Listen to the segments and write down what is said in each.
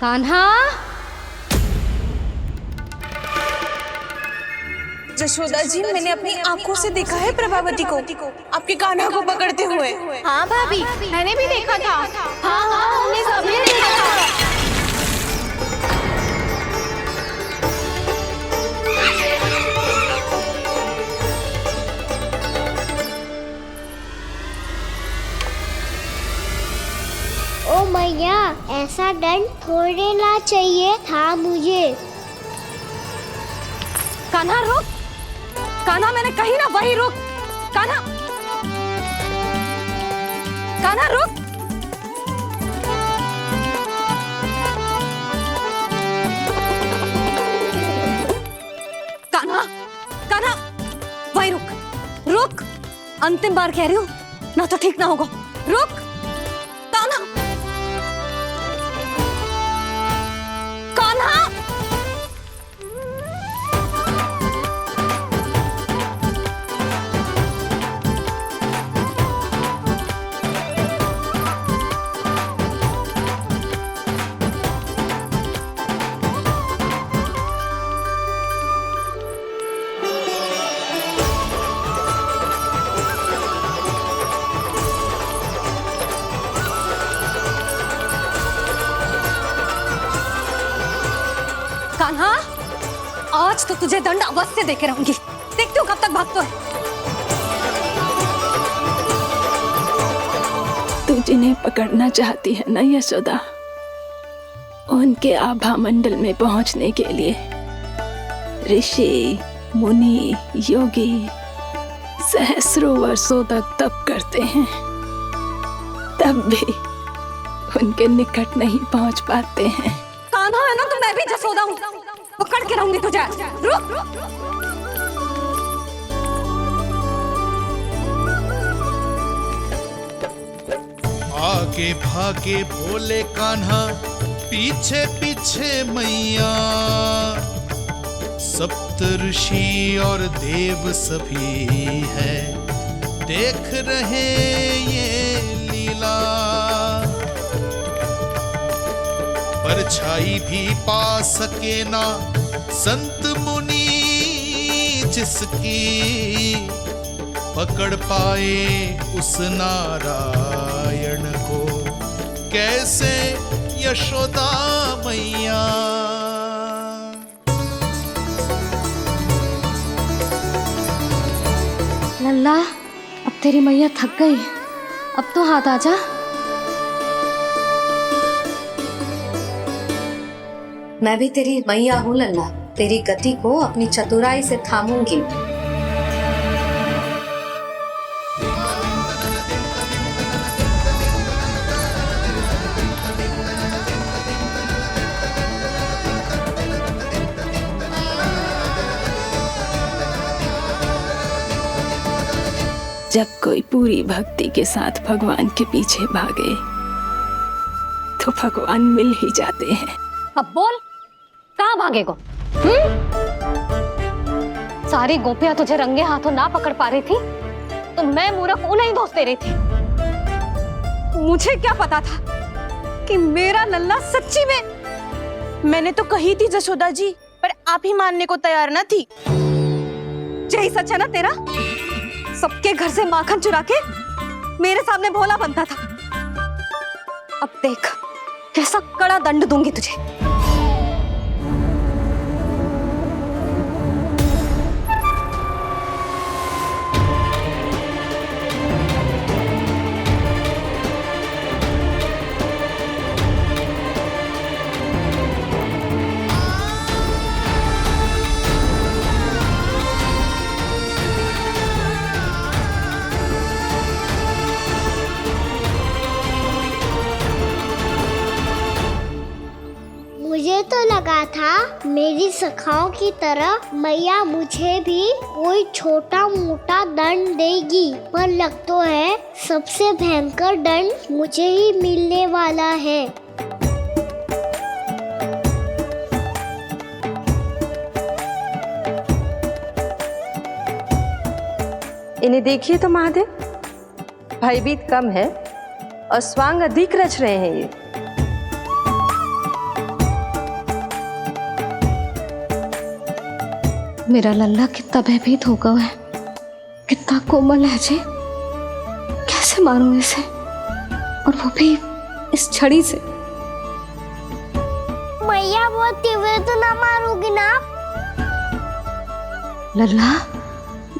कान्हा। जशोदा जी, मैंने अपनी आंखों से देखा है प्रभावती को आपके कान्हा को पकड़ते हुए। हाँ भाभी, मैंने भी देखा था। हाँ हाँ, हमने सबने देखा था। ओ मैया, ऐसा दंड थोड़े ना चाहिए था मुझे। कान्हा रुक, कान्हा मैंने कही ना वही रुक। कान्हा, कान्हा रुक। कान्हा, कान्हा वही रुक, रुक। अंतिम बार कह रही हूँ, ना तो ठीक ना होगा। रुक कान्हा, कान्हा। कान्हा, आज तो तुझे दंड अवश्य देके रहूंगी। देखती हूँ कब तक भागता है। तू जिन्हें पकड़ना चाहती है ना यशोदा, उनके आभा मंडल में पहुंचने के लिए ऋषि, मुनि, योगी सहस्रों वर्षों तक तप करते हैं, तब भी उनके निकट नहीं पहुंच पाते हैं। कान्हा है ना, तो मैं भी जसोदा हूँ, पकड़ के रहूंगी तुझे। रुक। आगे भागे भोले कान्हा, पीछे पीछे मैया, सप्त ऋषि और देव सभी है, देख रहे ये लीला। परछाई भी पा सके ना संत मुनि जिसकी, पकड़ पाए उस नारायण को कैसे यशोदा मैया। लल्ला, अब तेरी मैया थक गई, अब तो हाथ आजा। मैं भी तेरी मैया हूँ लल्ला, तेरी गति को अपनी चतुराई से थामूंगी। जब कोई पूरी भक्ति के साथ भगवान के पीछे भागे तो भगवान मिल ही जाते हैं। अब बोल, कहाँ भागेगा? सारी गोपियां तुझे रंगे हाथों ना पकड़ पा रही थी, तो मैं मूर्ख उन्हें ही दोष दे रही थी। मुझे क्या पता था कि मेरा लल्ला सच्ची में। मैंने तो कही थी जशोदा जी, पर आप ही मानने को तैयार न थी। यही सच है ना तेरा? सबके घर से माखन चुरा के मेरे सामने भोला बनता था। अब देख कैसा कड़ा दंड दूंगी तुझे। मुझे तो लगा था मेरी सखाओं की तरह मैया मुझे भी कोई छोटा मोटा दंड देगी, पर लग तो है सबसे भयंकर दंड मुझे ही मिलने वाला है। इन्हें देखिए तो महादेव, भयभीत कम है और स्वांग अधिक रच रहे हैं ये। मेरा लल्ला कितना भयभीत हो गया है, कितना कोमल है जी। कैसे मारूं इसे, और वो भी इस छड़ी से। मैया बहुत तीव्र तो ना मारोगी ना? लल्ला,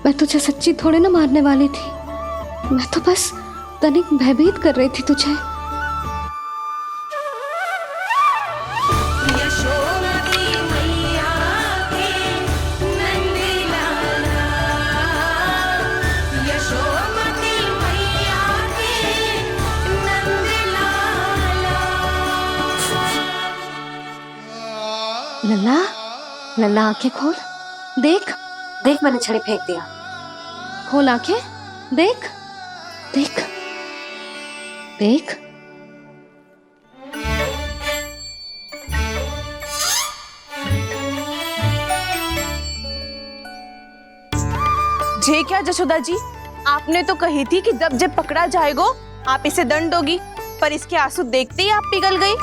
मैं तुझे सच्ची थोड़े ना मारने वाली थी, मैं तो बस तनिक भयभीत कर रही थी तुझे। लल्ला, लल्ला आंखें खोल, देख देख, मैंने छड़ी फेंक दिया। खोल आंखें, देख देख देख। जे क्या जशोदा जी, आपने तो कही थी कि जब जब पकड़ा जाएगा आप इसे दंड दोगी, पर इसके आंसू देखते ही आप पिघल गई।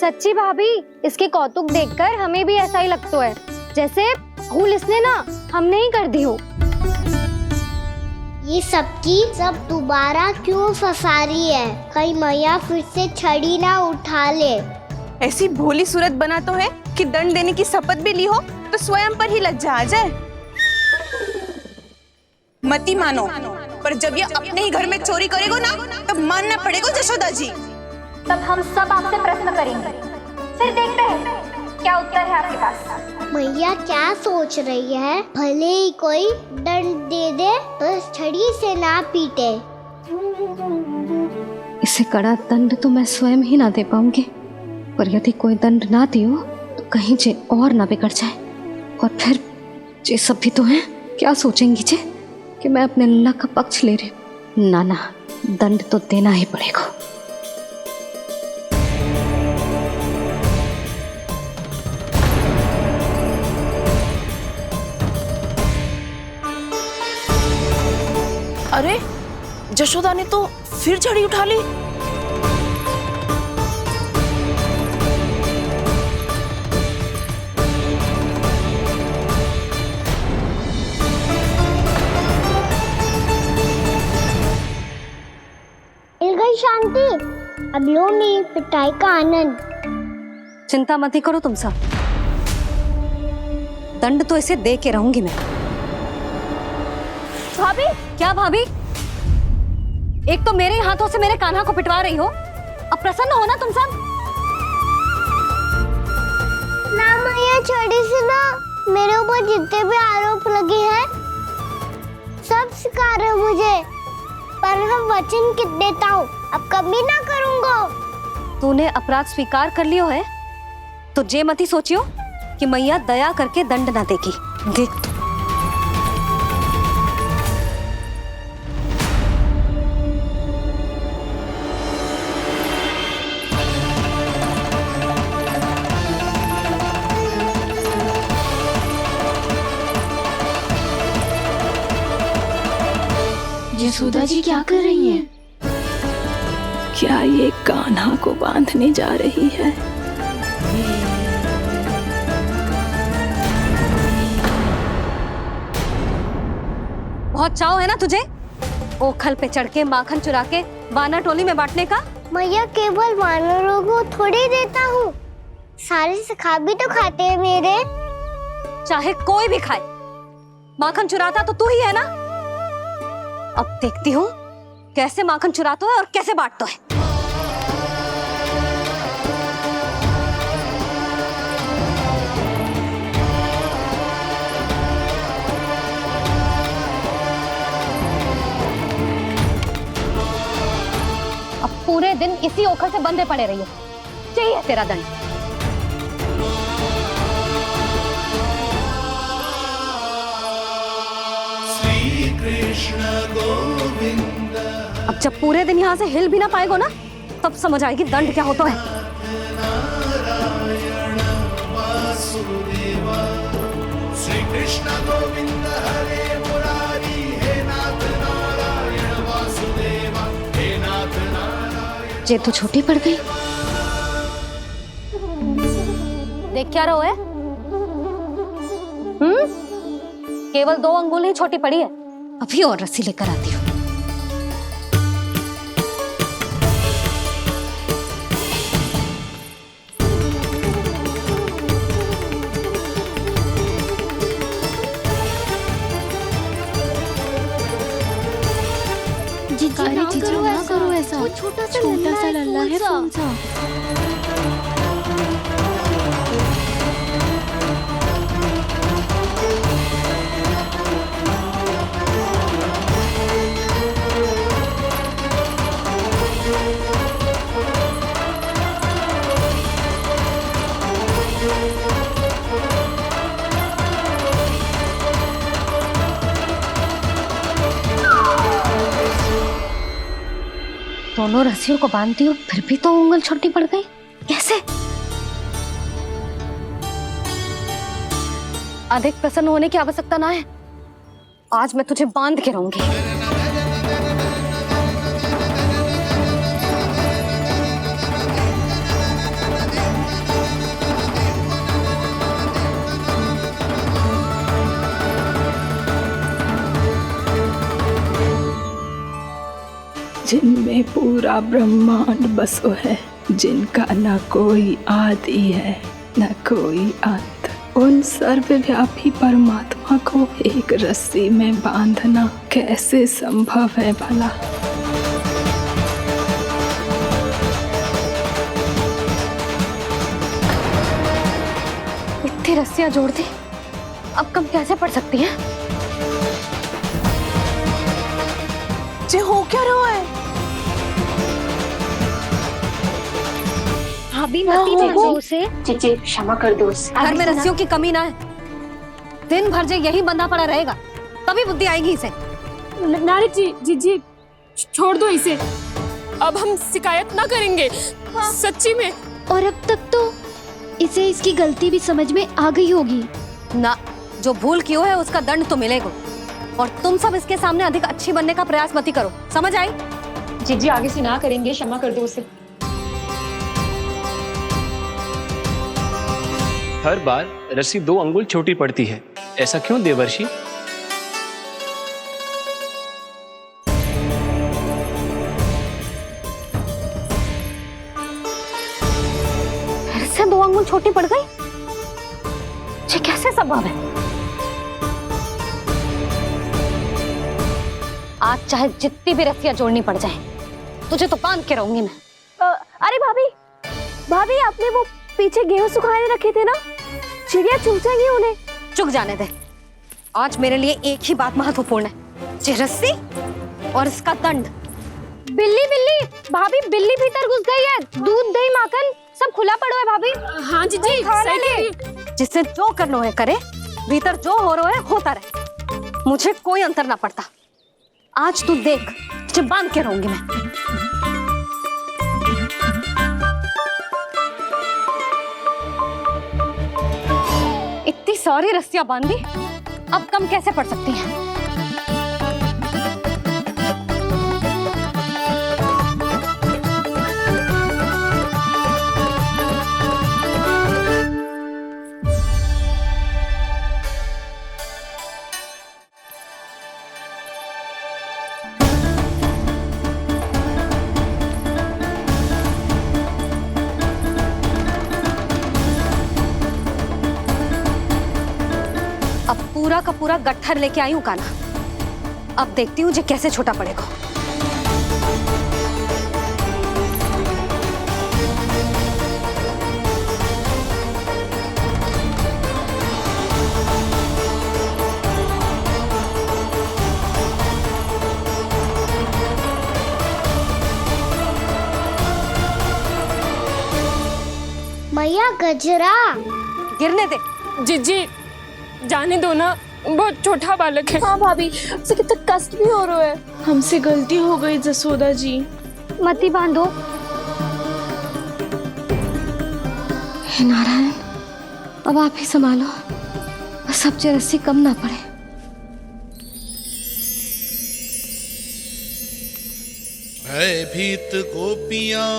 सच्ची भाभी, इसके कौतुक देखकर हमें भी ऐसा ही लगता है जैसे भूल इसने ना हमने ही कर दी हो। ये सबकी सब दोबारा क्यों फंसा रही है? कहीं मैया फिर से छड़ी ना उठा ले। ऐसी भोली सूरत बना तो है कि दंड देने की शपथ भी ली हो तो स्वयं पर ही लज्जा आ जाए। मती मानो, पर जब ये अपने ही घर में चोरी करेगो ना तब मानना पड़ेगा जशोदा जी। तब हम सब आपसे प्रश्न करेंगे, फिर देखते हैं क्या उत्तर है आपके पास। मैया क्या सोच रही है? भले ही कोई दंड दे दे, बस छड़ी से ना पीटे। इसे कड़ा दंड तो मैं स्वयं ही ना दे पाऊंगी, पर यदि कोई दंड ना दियो तो कहीं जे और ना बिगड़ जाए, और फिर जे सब भी तो हैं, क्या सोचेंगी जे कि मैं अपने लल्ला का पक्ष ले रही हूँ। ना ना, दंड तो देना ही पड़ेगा। अरे, जशोदा ने तो फिर छड़ी उठा ली। मिल गई शांति, अब लो मेरी पिटाई का आनंद। चिंता मत ही करो तुम सब, दंड तो इसे दे के रहूंगी मैं। भाभी, क्या भाभी? एक तो मेरे हाथों से मेरे कान्हा को पिटवा रही हो, अब प्रसन्न हो ना तुम सब? ना मैया, छड़ी से ना मेरे ऊपर जितने भी आरोप लगे हैं सब स्वीकार है मुझे, पर हम वचन देता हूँ अब कभी ना करूँगा। तूने अपराध स्वीकार कर लियो है तो जे मत ही सोचियो कि मैया दया करके दंड ना देगी। देख तू। यशोदा जी क्या कर रही हैं? क्या ये कान्हा को बांधने जा रही है? बहुत चाव है ना तुझे ओखल पे चढ़ के माखन चुरा के वानर टोली में बांटने का? मैया केवल वानरों को थोड़ी देता हूँ, सारे सखा भी तो खाते हैं मेरे। चाहे कोई भी खाए, माखन चुराता तो तू ही है ना। अब देखती हूँ कैसे माखन चुराता है और कैसे बांटता है। अब पूरे दिन इसी ओखल से बंधे पड़े रहिए, चाहिए तेरा दंड। अब जब पूरे दिन यहाँ से हिल भी ना पाएगो ना, तब समझ आएगी दंड क्या होता है। श्री कृष्ण गोविंद हरे मुरारी, हे नाथ नारायण वासुदेवा, हे नाथ नारायण। जे तो छोटी पड़ गई। देख क्या रहो है? केवल 2 अंगुल ही छोटी पड़ी है, अभी और रस्सी लेकर आती हूँ। जीजी ना करो ऐसा। वो छोटा सा लल्ला है कौन सा? दोनों रस्सियों को बांधती हूँ, फिर भी तो उंगल छोटी पड़ गई। कैसे? अधिक प्रसन्न होने की आवश्यकता ना है, आज मैं तुझे बांध के रहूंगी। जिनमें पूरा ब्रह्मांड बसो है, जिनका न कोई आदि है न कोई अंत, उन सर्वव्यापी परमात्मा को एक रस्सी में बांधना कैसे संभव है भला? इतनी रस्सियां जोड़ दी, अब कम कैसे पड़ सकती हैं? जे हो क्या रहा है? भाभी मती दो से जीजी क्षमा कर दो उसे। घर में रस्सियों की कमी ना है, दिन भर जो यही बंधा पड़ा रहेगा तभी बुद्धि आएगी इसे। नारद जी जीजी छोड़ दो इसे, अब हम शिकायत ना करेंगे। सच्ची में। और अब तक तो इसे इसकी गलती भी समझ में आ गई होगी ना। जो भूल की है उसका दंड तो मिलेगा, और तुम सब इसके सामने अधिक अच्छी बनने का प्रयास मत करो, समझ आई? जीजी आगे से ना करेंगे, क्षमा कर दो उसे। हर बार रस्सी 2 अंगुल छोटी पड़ती है, ऐसा क्यों देवर्षि? फिर से 2 अंगुल छोटी पड़ गई? ये कैसे संभव है? आज चाहे जितनी भी रस्सियां जोड़नी पड़ जाए, तुझे तो बांध के रहूंगी मैं। अरे भाभी आपने वो पीछे गेहूं सुखाए रखे थे ना, चिड़िया चुग जाएंगी उन्हें। चुक जाने दे, आज मेरे लिए एक ही बात महत्वपूर्ण है, ये रस्सी और इसका दंड। बिल्ली भाभी, बिल्ली भीतर घुस गई है। दूध दही माखन सब खुला पड़ा है भाभी। हाँ जीजी सही कह रही है। जिससे जो करना है करे, भीतर जो हो रहा है होता रहे, मुझे कोई अंतर ना पड़ता। आज तू देख, तुझे बांध के रहूंगी मैं। इतनी सारी रस्सियां बांधी, अब कम कैसे पड़ सकती हैं? अब पूरा का पूरा गट्ठर लेके आई हूं कान्हा, अब देखती हूँ जे कैसे छोटा पड़ेगा। मैया गजरा गिरने दे। जीजी जाने दो ना, बहुत छोटा बालक है। हाँ भाभी, उसे कितना कष्ट भी हो रहा है। हमसे गलती हो गई जसोदा जी। मती बांधो। हे नारायण, अब आप ही संभालो, बस अब जे रस्सी कम ना पड़े। भयभीत गोपियां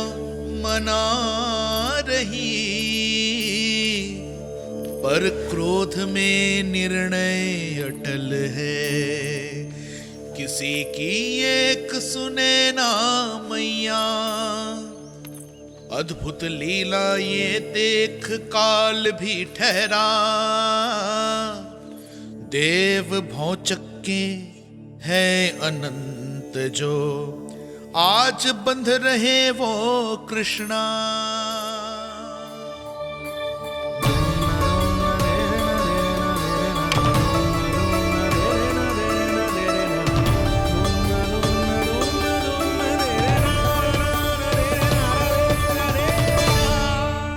मना रही, पर क्रोध में निर्णय अटल है, किसी की एक सुने ना मैया। अद्भुत लीला ये देख काल भी ठहरा, देव भौचक्के है अनंत जो, आज बंध रहे वो कृष्णा।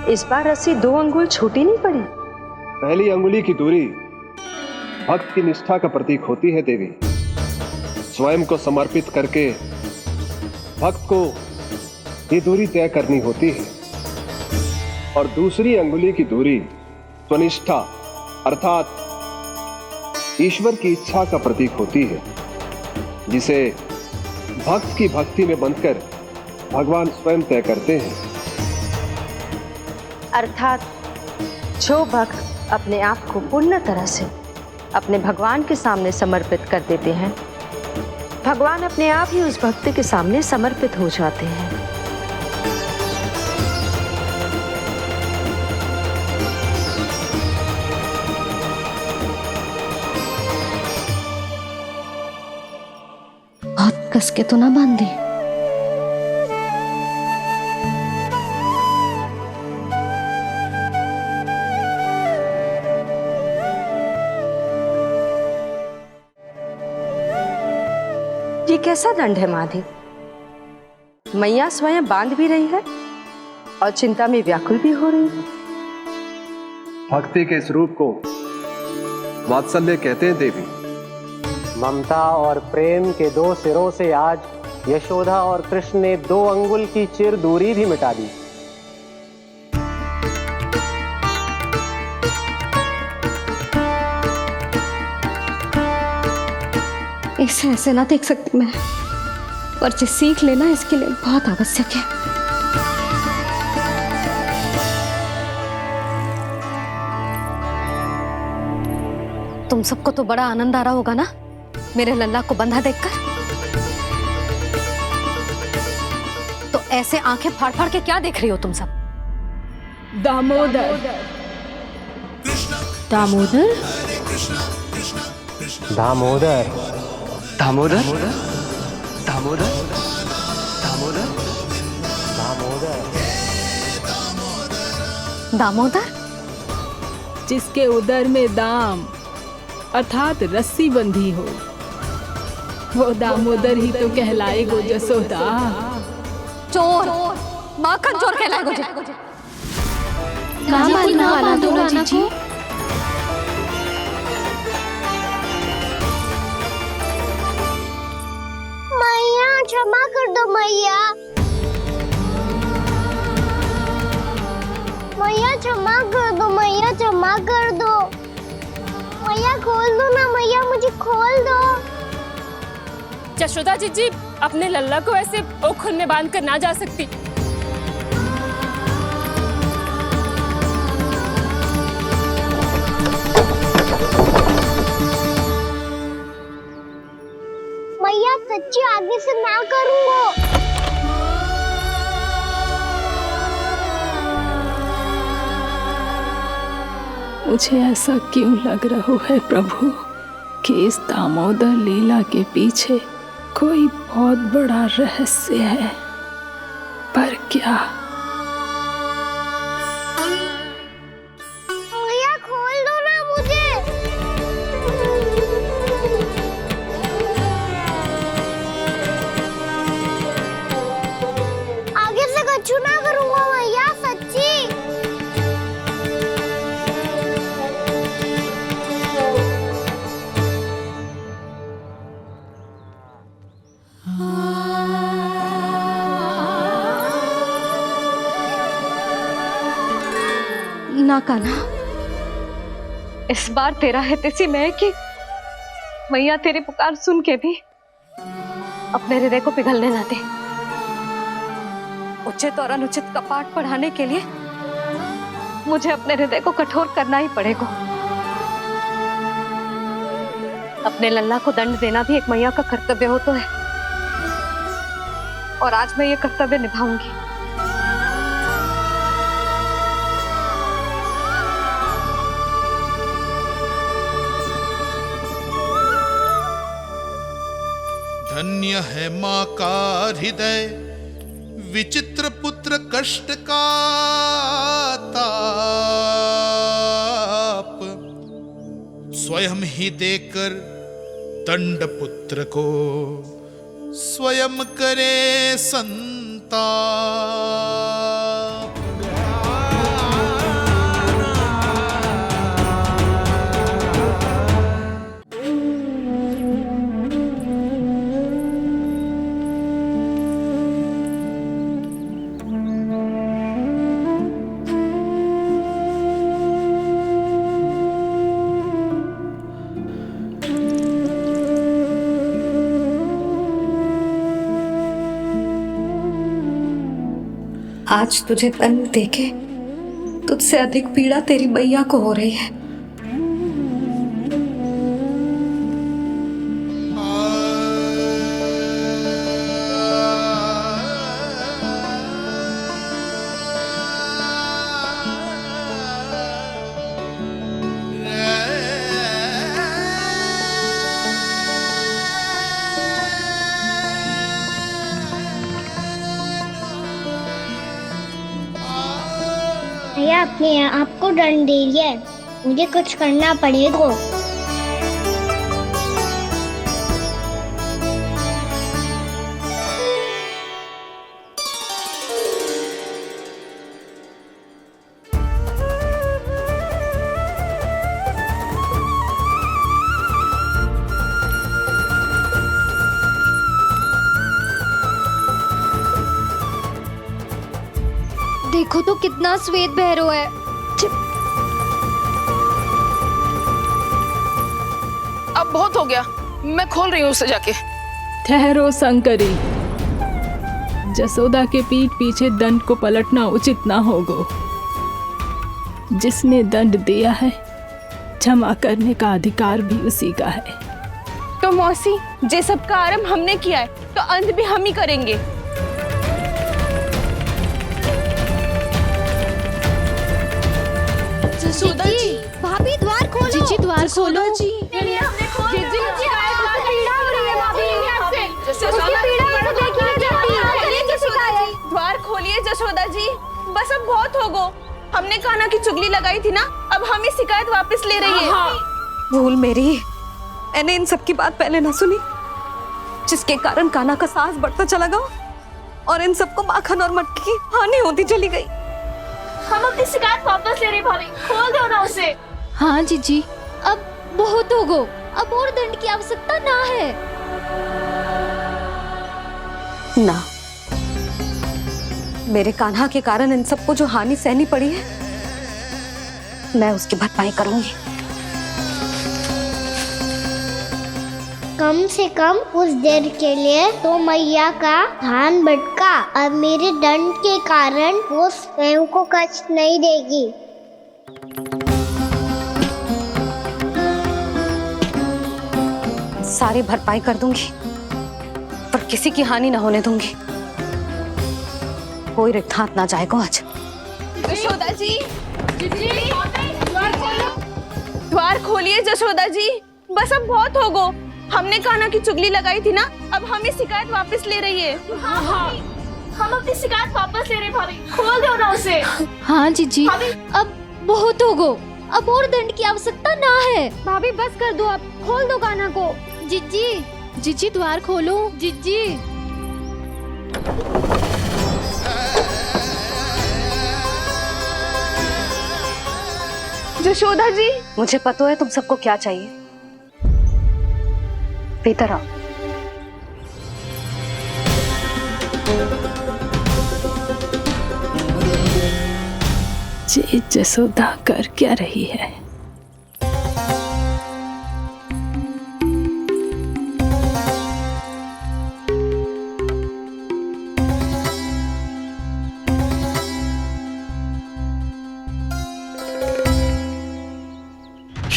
इस बार रस्सी 2 अंगुल छोटी नहीं पड़ी। पहली अंगुली की दूरी भक्त की निष्ठा का प्रतीक होती है देवी। स्वयं को समर्पित करके भक्त को ये दूरी तय करनी होती है। और दूसरी अंगुली की दूरी स्वनिष्ठा अर्थात ईश्वर की इच्छा का प्रतीक होती है, जिसे भक्त की भक्ति में बंधकर भगवान स्वयं तय करते हैं। अर्थात जो भक्त अपने आप को पूर्ण तरह से अपने भगवान के सामने समर्पित कर देते हैं, भगवान अपने आप ही उस भक्त के सामने समर्पित हो जाते हैं। बहुत कस के तो ना बांधी। ये कैसा दंड है माधे? मैया स्वयं बांध भी रही है और चिंता में व्याकुल भी हो रही है। भक्ति के इस रूप को वात्सल्य कहते हैं देवी। ममता और प्रेम के 2 सिरों से आज यशोदा और कृष्ण ने 2 अंगुल की चिर दूरी भी मिटा दी। इसे ऐसे ना देख सकती मैं, पर जो सीख लेना इसके लिए बहुत आवश्यक है। तुम सबको तो बड़ा आनंद आ रहा होगा ना मेरे लल्ला को बंधा देखकर। तो ऐसे आंखें फाड़ फाड़ के क्या देख रही हो तुम सब? दामोदर। दामोदर? दामोदर। दामोदर दामोदर दामोदर दामोदर दामोदर? जिसके उदर में दाम अर्थात रस्सी बंधी हो, वो दामोदर ही तो कहलाएगो जसोदा। चोर, माखन चोर कहलाएगो जे। ना बांधो जीजी। मैया क्षमा कर दो मैया। मैया क्षमा कर दो, मैया क्षमा कर दो। मैया खोल दो ना मैया, मुझे खोल दो। यशोदा जीजी अपने लल्ला को ऐसे ओखल में बांध कर ना जा सकती। मैया सच्ची आगे से ना करूंगा। मुझे ऐसा क्यों लग रहा है प्रभु कि इस दामोदर लीला के पीछे कोई बहुत बड़ा रहस्य है, पर क्या? मैया खोल दो ना मुझे। आगे से कछु ना करूंगा मैया, सच्ची। ना कान्हा, इस बार तेरा है तेसी मैं कि मैया तेरी पुकार सुन के भी अपने हृदय को पिघलने ना दे। उचित और अनुचित का पाठ पढ़ाने के लिए मुझे अपने हृदय को कठोर करना ही पड़ेगा। अपने लल्ला को दंड देना भी एक मैया का कर्तव्य हो तो है, और आज मैं ये कर्तव्य निभाऊंगी। धन्य है माँ का हृदय, विचित्र पुत्र कष्ट का ताप, स्वयं ही देकर दंड पुत्र को स्वयं करे संताप। आज तुझे दंड देके तुझसे अधिक पीड़ा तेरी मैया को हो रही है। भैया अपने आपको दंड दे रही है, मुझे कुछ करना पड़ेगा। देखो तो कितना श्वेत भैरव है। अब बहुत हो गया, मैं खोल रही हूँ उसे जाके। ठहरो शंकरी, जसोदा के पीठ पीछे दंड को पलटना उचित ना होगा। जिसने दंड दिया है क्षमा करने का अधिकार भी उसी का है। तो मौसी, जे सब का आरंभ हमने किया है तो अंत भी हम ही करेंगे। जसोदा जी, भाभी द्वार खोलो। जीजी द्वार खोलो। जी द्वार खोलिए जसोदा जी, बस अब बहुत हो गो। हमने कान्हा की चुगली लगाई थी ना, अब हम ही शिकायत वापस ले रही है। भूल मेरी, मैंने इन सब की बात पहले ना सुनी, जिसके कारण कान्हा का साहस बढ़ता चला गया और इन सबको माखन और मटकी की हानि होती चली गई। हम अपनी शिकायत वापस ले रहे भाभी, खोल दो ना उसे। हाँ जीजी, अब बहुत हो गो, अब और दंड की आवश्यकता ना है। ना, मेरे कान्हा के कारण इन सबको जो हानि सहनी पड़ी है, मैं उसकी भरपाई करूंगी। कम से कम उस देर के लिए तो मैया का ध्यान भटका, और मेरे दंड के कारण वो स्वयं को कष्ट नहीं देगी। सारी भरपाई कर दूंगी, पर किसी की हानि ना होने दूंगी। कोई रिक्त हाथ ना जाएगा आज। जशोदा जी, द्वार खोलिए जशोदा जी, बस अब बहुत हो गो। हमने कान्हा की चुगली लगाई थी ना, अब हम ही शिकायत वापस ले रही है। हाँ, हम अपनी शिकायत वापस ले रहे भाभी, खोल दो ना उसे। हाँ जीजी, अब बहुत हो गो, अब और दंड की आवश्यकता ना है। भाभी बस कर दो, अब खोल दो कान्हा को। जीजी, जीजी द्वार खोलो। जीजी, जशोदा जी, मुझे पता है तुम सबको क्या चाहिए। भीतर आओ। ये जसोदा कर क्या रही है?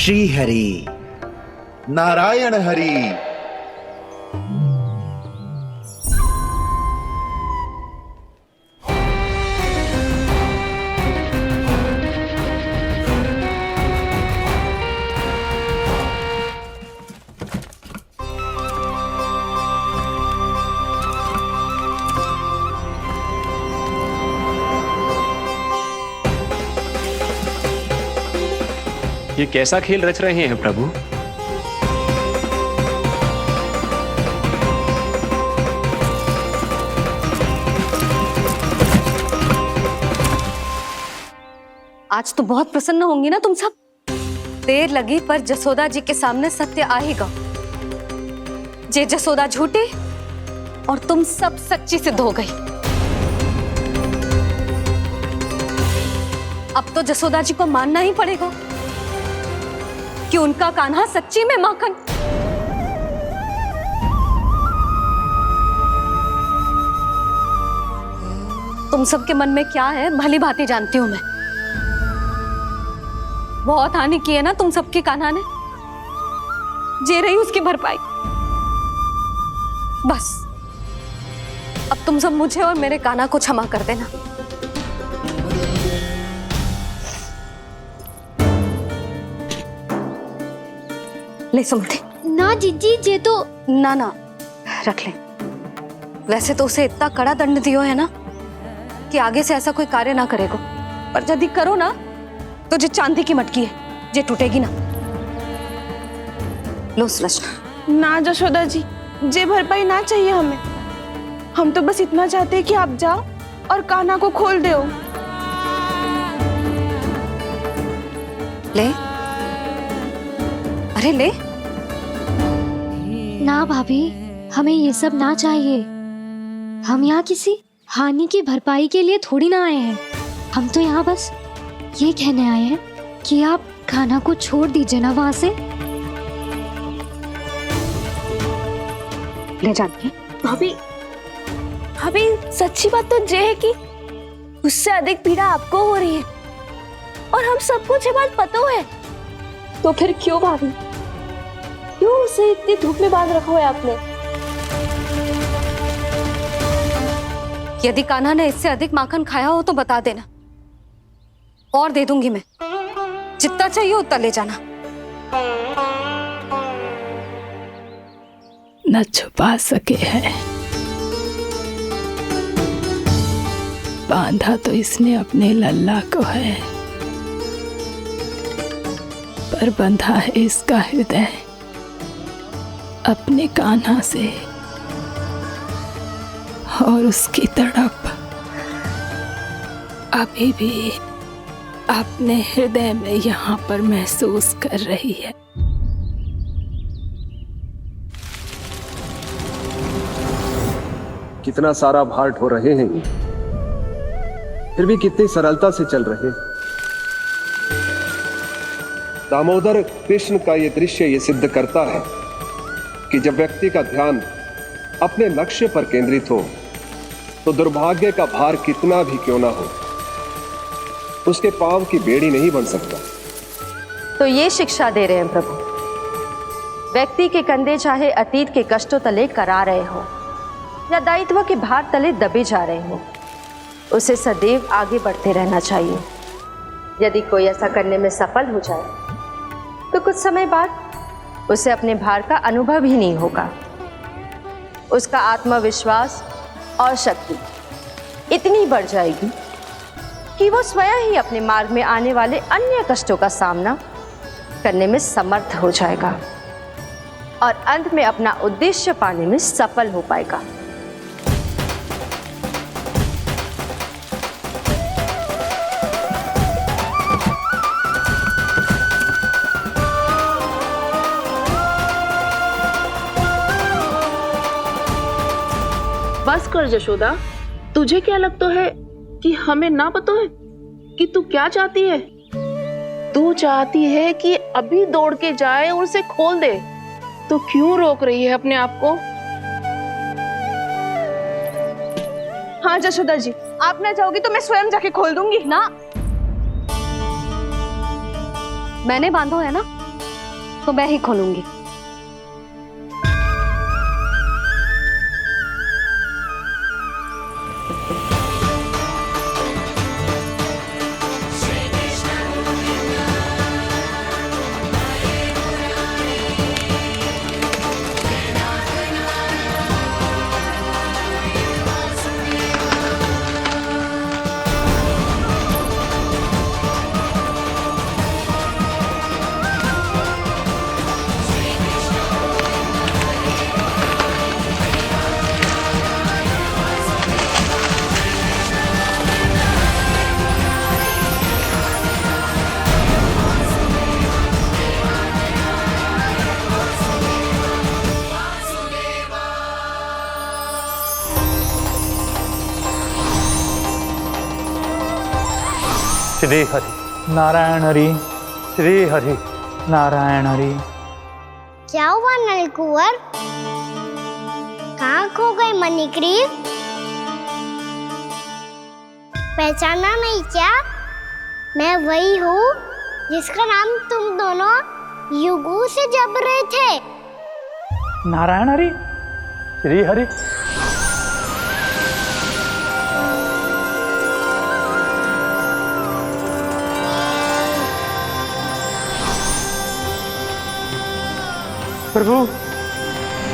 श्री हरि, नारायण हरि। ये कैसा खेल रच रहे हैं प्रभु? आज तो बहुत प्रसन्न होंगी ना तुम सब। देर लगी पर जसोदा जी के सामने सत्य आएगा। जे जसोदा झूठी और तुम सब सच्ची सिद्ध हो गई। अब तो जसोदा जी को मानना ही पड़ेगा कि उनका कान्हा सच्ची में माखन। तुम सबके मन में क्या है भली भांति जानती हूं मैं। बहुत हानि की है ना तुम सबके कान्हा ने, जे रही उसकी भरपाई। बस अब तुम सब मुझे और मेरे कान्हा को क्षमा कर देना। ले सुमति। ना जीजी, जे तो ना ना रख ले। वैसे तो उसे इतना कड़ा दंड दियो है ना कि आगे से ऐसा कोई कार्य ना करेगा, पर यदि करो ना तो जो चांदी की मटकी है जे टूटेगी ना। लो सुलक्षणा। ना जशोदा जी, जे भरपाई ना चाहिए हमें। हम तो बस इतना चाहते हैं कि आप जाओ और कान्हा को खोल दो। ले, अरे ले। ना भाभी, हमें ये सब ना चाहिए। हम यहाँ किसी हानि की भरपाई के लिए थोड़ी ना आए हैं। हम तो यहाँ बस ये कहने आए हैं कि आप कान्हा को छोड़ दीजिए ना वहां से। ले जानकी। भाभी, भाभी सच्ची बात तो ये है कि उससे अधिक पीड़ा आपको हो रही है और हम सबको ये बात पता है। तो फिर क्यों भाभी, क्यों उसे इतनी धूप में बांध रखा है आपने? यदि कान्हा ने इससे अधिक माखन खाया हो तो बता देना, और दे दूंगी मैं। जितना चाहिए उतना ले जाना। न छुपा सके है, बांधा तो इसने अपने लल्ला को है, पर बंधा है इसका हृदय अपने कान्हा से। और उसकी तड़प अभी भी अपने हृदय में यहाँ पर महसूस कर रही है। कितना सारा भार ढो रहे हैं, फिर भी कितनी सरलता से चल रहे। दामोदर कृष्ण का ये दृश्य ये सिद्ध करता है कि जब व्यक्ति का ध्यान अपने लक्ष्य पर केंद्रित हो तो दुर्भाग्य का भार कितना भी क्यों ना हो, उसके पांव की बेड़ी नहीं बन सकता। तो ये शिक्षा दे रहे हैं प्रभु, व्यक्ति के कंधे चाहे अतीत के कष्टों तले करा रहे हो या दायित्व के भार तले दबे जा रहे हो, उसे सदैव आगे बढ़ते रहना चाहिए। यदि कोई ऐसा करने में सफल हो जाए तो कुछ समय बाद उसे अपने भार का अनुभव ही नहीं होगा। उसका आत्मविश्वास और शक्ति इतनी बढ़ जाएगी कि वो स्वयं ही अपने मार्ग में आने वाले अन्य कष्टों का सामना करने में समर्थ हो जाएगा और अंत में अपना उद्देश्य पाने में सफल हो पाएगा। बस कर जशोदा, तुझे क्या लगता है कि हमें ना पता है कि तू क्या चाहती है? तू चाहती है कि अभी दौड़ के जाए और उसे खोल दे, तो क्यों रोक रही है अपने आप को? हाँ जशोदा जी, आप ना चाहोगी तो मैं स्वयं जाके खोल दूंगी। ना, मैंने बांधो है ना, तो मैं ही खोलूंगी। श्री हरि नारायण हरि, श्री हरि नारायण हरि। क्या हुआ नलकुंवर? कहाँ खो गए मणिग्रीव? पहचाना नहीं क्या? मैं वही हूँ जिसका नाम तुम दोनों युगों से जप रहे थे। नारायण हरि, श्री हरि। प्रभु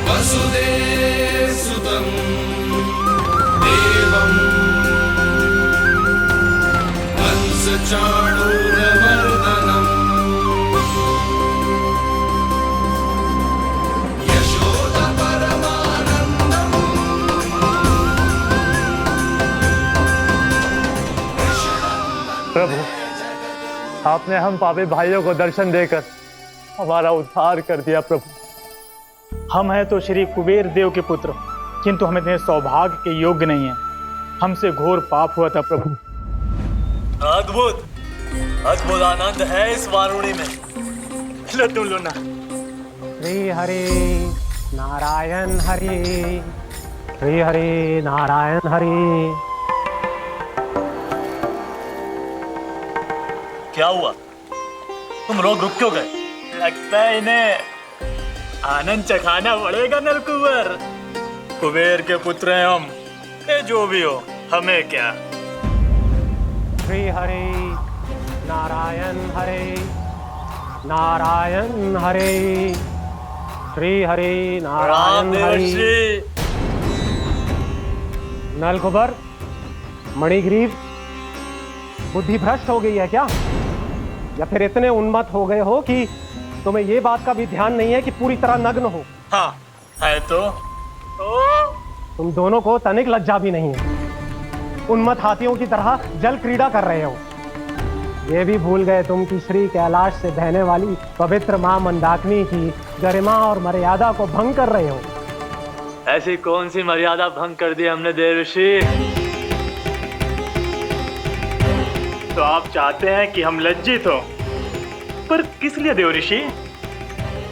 वसुदेवसुतं देवं कंसचाणूरमर्दनम् यशोदपरमानन्दम् प्रभु, आपने हम पापी भाइयों को दर्शन देकर हमारा उद्धार कर दिया। प्रभु, हम हैं तो श्री कुबेर देव के पुत्र, किंतु हम इतने सौभाग्य के योग्य नहीं हैं। हमसे घोर पाप हुआ था प्रभु। अद्भुत अद्भुत आनंद है इस वारुणी में। लो तुम लो ना। श्री हरि नारायण हरि, श्री हरि नारायण हरि। क्या हुआ? तुम लोग रुक क्यों गए? लगता है इन्हें आनंद चखाना पड़ेगा नलकुंवर। कुबेर के पुत्र हैं हम, ये जो भी हो हमें क्या। श्री हरि नारायण हरि, नारायण हरि, श्री हरि नारायण हरि। नलकुबर, मणिग्रीव, बुद्धि भ्रष्ट हो गई है क्या? या फिर इतने उन्मत्त हो गए हो कि तुम्हें ये बात का भी ध्यान नहीं है कि पूरी तरह नग्न हो? हाँ है तो तुम दोनों को तनिक लज्जा भी नहीं है। उन्मत्त हाथियों की तरह जल क्रीड़ा कर रहे हो। ये भी भूल गए तुम कि श्री कैलाश से बहने वाली पवित्र मां मंदाकिनी की गरिमा और मर्यादा को भंग कर रहे हो। ऐसी कौन सी मर्यादा भंग कर दी हमने देवर्षि? तो आप चाहते हैं कि हम लज्जित हो, पर किस लिए देवर्षि?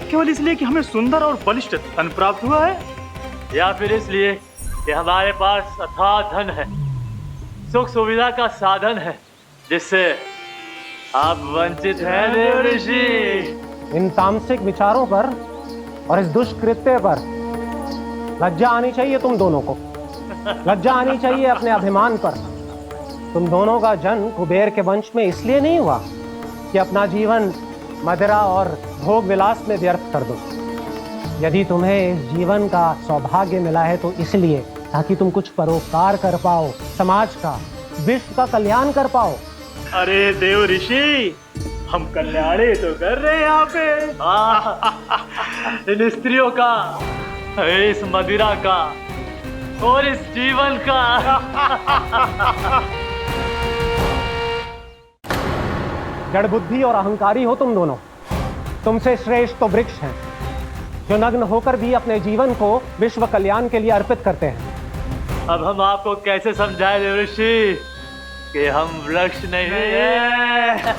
केवल इसलिए कि हमें सुंदर और बलिष्ठ धन प्राप्त हुआ है, या फिर इसलिए कि हमारे पास अथाह धन है, सुख सुविधा का साधन है, जिससे आप वंचित हैं देवर्षि? इन तामसिक विचारों पर और इस दुष्कृत्य पर लज्जा आनी चाहिए तुम दोनों को। लज्जा आनी चाहिए अपने अभिमान पर। तुम दोनों का जन्म कुबेर के वंश में इसलिए नहीं हुआ कि अपना जीवन मदिरा और भोग विलास में व्यर्थ कर दो। यदि तुम्हें इस जीवन का सौभाग्य मिला है तो इसलिए ताकि तुम कुछ परोपकार कर पाओ, समाज का, विश्व का कल्याण कर पाओ। अरे देव ऋषि, हम कल्याण ही तो कर रहे हैं यहाँ पे। इन स्त्रियों का, इस मदिरा का और इस जीवन का। जड़ बुद्धि और अहंकारी हो तुम दोनों। तुमसे श्रेष्ठ तो वृक्ष हैं, जो नग्न होकर भी अपने जीवन को विश्व कल्याण के लिए अर्पित करते हैं। अब हम आपको कैसे समझाएं देवर्षि कि हम वृक्ष नहीं हैं?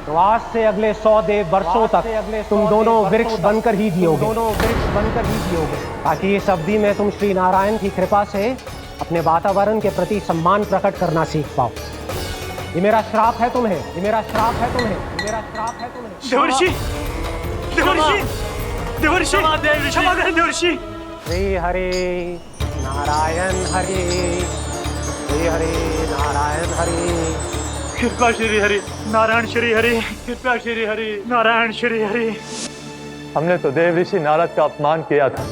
तो आज से अगले 100 देव वर्षों तक तुम दोनों वृक्ष बनकर ही जियोगे। ताकि इस अवधि में तुम श्री नारायण की कृपा से अपने वातावरण के प्रति सम्मान प्रकट करना सीख पाओ। ये मेरा श्राप है तुम्हें, ये मेरा श्राप है तुम्हें, ये मेरा श्राप है तुम्हें। देवर्षि, देवर्षि, देवर्षि, क्षमा करें देवर्षि। श्री हरि नारायण हरि, श्री हरि नारायण हरि, कृपा श्री हरि नारायण श्री हरि, कृपा श्री हरि नारायण श्री हरि। हमने तो देव ऋषि नारद का अपमान किया था।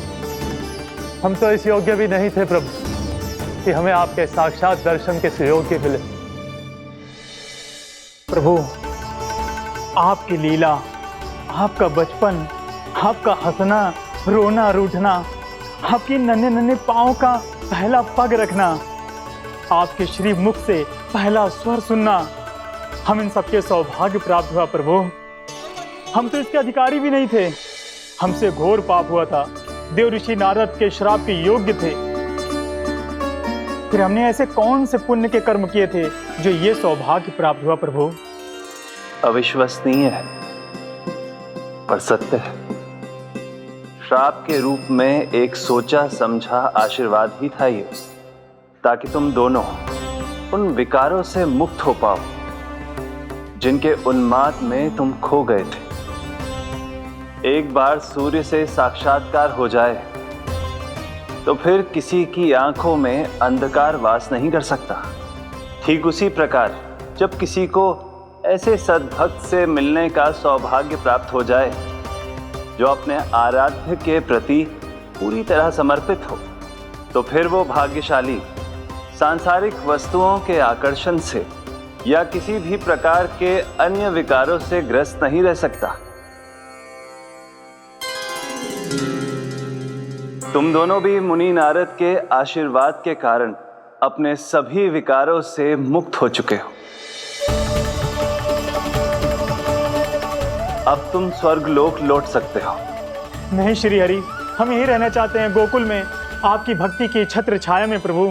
हम तो इस योग्य भी नहीं थे प्रभु कि हमें आपके साक्षात दर्शन के सुयोग्य मिले। प्रभु, आपकी लीला, आपका बचपन, आपका हंसना, रोना, रूठना, आपकी नन्हे नन्हे पाँव का पहला पग रखना, आपके श्री मुख से पहला स्वर सुनना, हम इन सबके सौभाग्य प्राप्त हुआ प्रभु। हम तो इसके अधिकारी भी नहीं थे। हमसे घोर पाप हुआ था, देव ऋषि नारद के श्राप के योग्य थे। फिर हमने ऐसे कौन से पुण्य के कर्म किए थे जो ये सौभाग्य प्राप्त हुआ प्रभु? अविश्वसनीय है पर सत्य है। श्राप के रूप में एक सोचा समझा आशीर्वाद ही था ये, ताकि तुम दोनों उन विकारों से मुक्त हो पाओ जिनके उन्माद में तुम खो गए थे। एक बार सूर्य से साक्षात्कार हो जाए तो फिर किसी की आंखों में अंधकार वास नहीं कर सकता। ठीक उसी प्रकार जब किसी को ऐसे सद्भक्त से मिलने का सौभाग्य प्राप्त हो जाए जो अपने आराध्य के प्रति पूरी तरह समर्पित हो, तो फिर वो भाग्यशाली सांसारिक वस्तुओं के आकर्षण से या किसी भी प्रकार के अन्य विकारों से ग्रस्त नहीं रह सकता। तुम दोनों भी मुनि नारद के आशीर्वाद के कारण अपने सभी विकारों से मुक्त हो चुके हो। अब तुम स्वर्गलोक लौट सकते हो। नहीं श्री हरि, हम यहीं रहना चाहते हैं, गोकुल में आपकी भक्ति की छत्र छाया में प्रभु।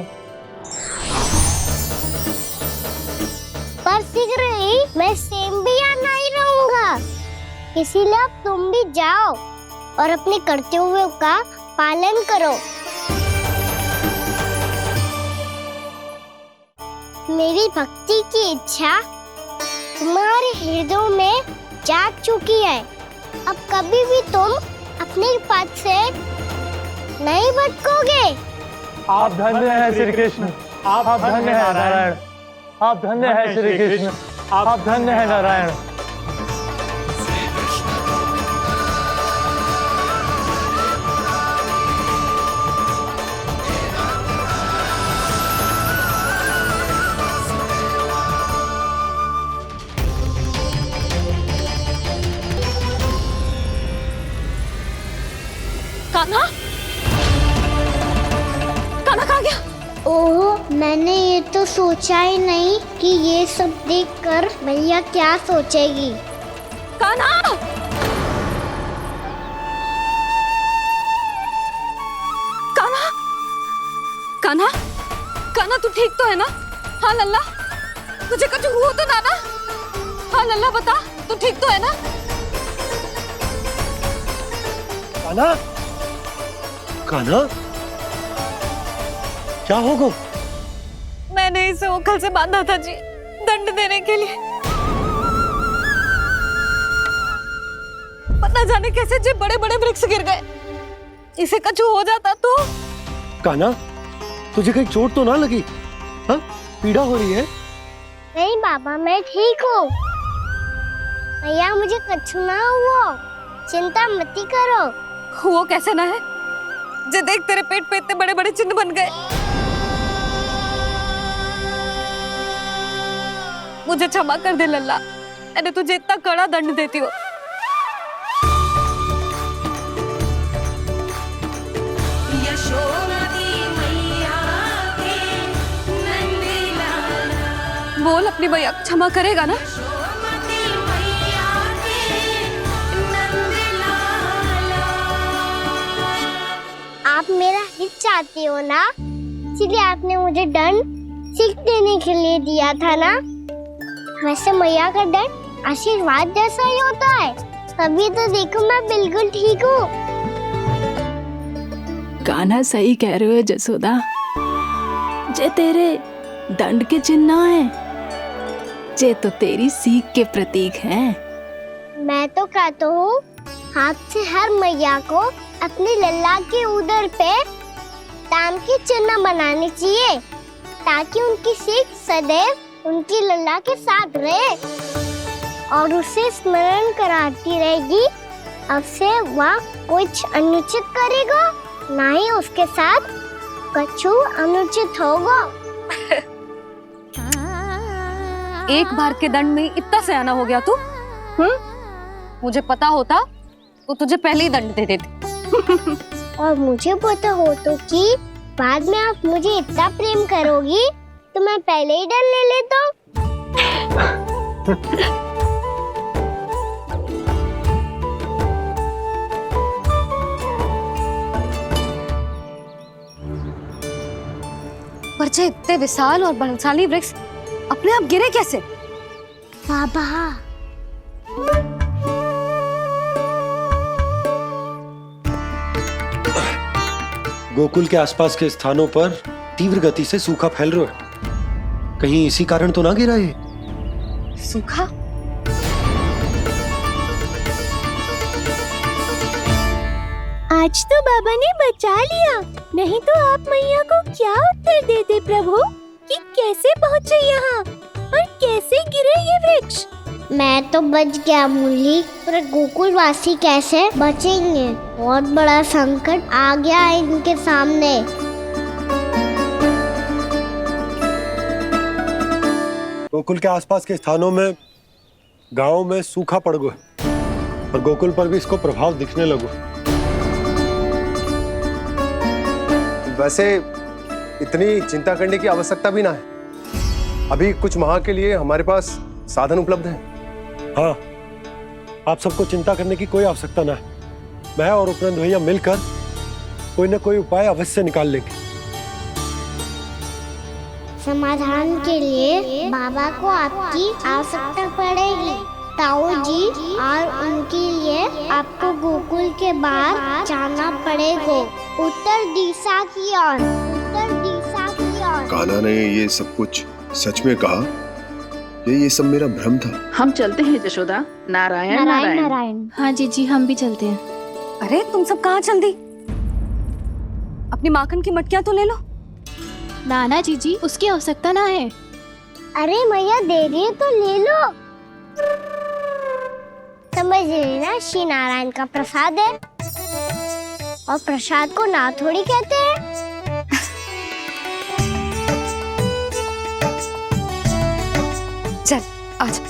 पर शीघ्र ही मैं सेम्बिया नहीं रहूंगा, इसीलिए अब तुम भी जाओ और अपने कर्तव्यों का पालन करो। मेरी भक्ति की इच्छा तुम्हारे हृदय में जाग चुकी है। अब कभी भी तुम अपने पद से नहीं भटकोगे। आप धन्य हैं श्री कृष्ण, आप धन्य हैं नारायण, आप धन्य हैं श्री कृष्ण, आप धन्य हैं नारायण। कान्हा, कान्हा कहाँ गया? ओह, मैंने ये तो सोचा ही नहीं कि ये सब देखकर मैया क्या सोचेगी। कान्हा! कान्हा! कान्हा! कान्हा तू ठीक तो है ना? हाँ लल्ला, तुझे कुछ हुआ तो ना? हाँ लल्ला बता, तू ठीक तो है ना? कान्हा, कान्हा, क्या होगा? मैंने इसे ओखल से बांधा था जी, दंड देने के लिए। पता जाने कैसे जे बड़े बड़े वृक्ष गिर गए। इसे कुछ हो जाता तो? कान्हा, तुझे कहीं चोट तो ना लगी? हाँ, पीड़ा हो रही है? नहीं बाबा, मैं ठीक हूँ। भैया मुझे कुछ ना हुआ, चिंता मत करो। वो कैसे ना है? जे देख तेरे पेट पे इतने बड़े बड़े चिन्ह बन गए। मुझे क्षमा कर दे लल्ला, मैंने तुझे इतना कड़ा दंड देती हो। बोल अपनी भैया क्षमा करेगा ना? आप मेरा हित चाहते हो ना, इसलिए आपने मुझे दंड सीख देने के लिए दिया था ना। वैसे मैया का दंड आशीर्वाद जैसा ही होता है, तभी तो देखो मैं बिल्कुल ठीक हूँ। कान्हा सही कह रहे हो जसोदा, जे तेरे दंड के चिन्ह ना है, जे तो तेरी सीख के प्रतीक हैं। मैं तो कहता हूँ हाथ से हर मैया को अपनी लल्ला के उदर पे ताम की चिन्ह बनानी चाहिए, ताकि उनकी सीख सदैव उनकी लल्ला के साथ रहे और उसे स्मरण कराती रहेगी। अब से वह कुछ अनुचित करेगा, ना ही उसके साथ कछु अनुचित होगा। एक बार के दंड में इतना सयाना हो गया तू? मुझे पता होता तो तुझे पहले ही दंड दे देती। और मुझे पता हो तो कि बाद में आप मुझे इतना प्रेम करोगी तो मैं पहले ही डर ले लेता। पर जे इतने विशाल और बलशाली वृक्ष अपने आप गिरे कैसे? बाबा, गोकुल के आसपास के स्थानों पर तीव्र गति से सूखा फैल रहा है। कहीं इसी कारण तो ना गिरा ये? सूखा? आज तो बाबा ने बचा लिया, नहीं तो आप मैया को क्या उत्तर देते प्रभु कि कैसे पहुँचे यहाँ और कैसे गिरे ये वृक्ष? मैं तो बच गया मुरली, पर गोकुल वासी कैसे बचेंगे? बहुत बड़ा संकट आ गया है इनके सामने। गोकुल के आसपास के स्थानों में, गांवों में सूखा पड़ गया और गोकुल पर भी इसको प्रभाव दिखने लगा। वैसे इतनी चिंता करने की आवश्यकता भी ना है। अभी कुछ माह के लिए हमारे पास साधन उपलब्ध है। हाँ, आप सबको चिंता करने की कोई आवश्यकता ना है। मैं और उपनंद भैया मिलकर कोई न कोई उपाय अवश्य निकाल लेंगे। समाधान के लिए बाबा को आपकी आवश्यकता पड़ेगी। ताऊ जी और उनके लिए आपको गोकुल के बाहर जाना पड़ेगा, उत्तर दिशा की ओर। उत्तर दिशा की ओर। कान्हा ने ये सब कुछ सच में कहा? ये सब मेरा भ्रम था? हम चलते हैं जशोदा। नारायण नारायण नारायण। हाँ जीजी, हम भी चलते हैं। अरे तुम सब कहाँ चल दी? अपनी माखन की मटकियाँ तो ले लो। नाना जीजी, उसकी आवश्यकता ना है। अरे मैया दे रही है तो ले लो। समझ लेना, श्री नारायण का प्रसाद है और प्रसाद को ना थोड़ी कहते हैं। चल आज।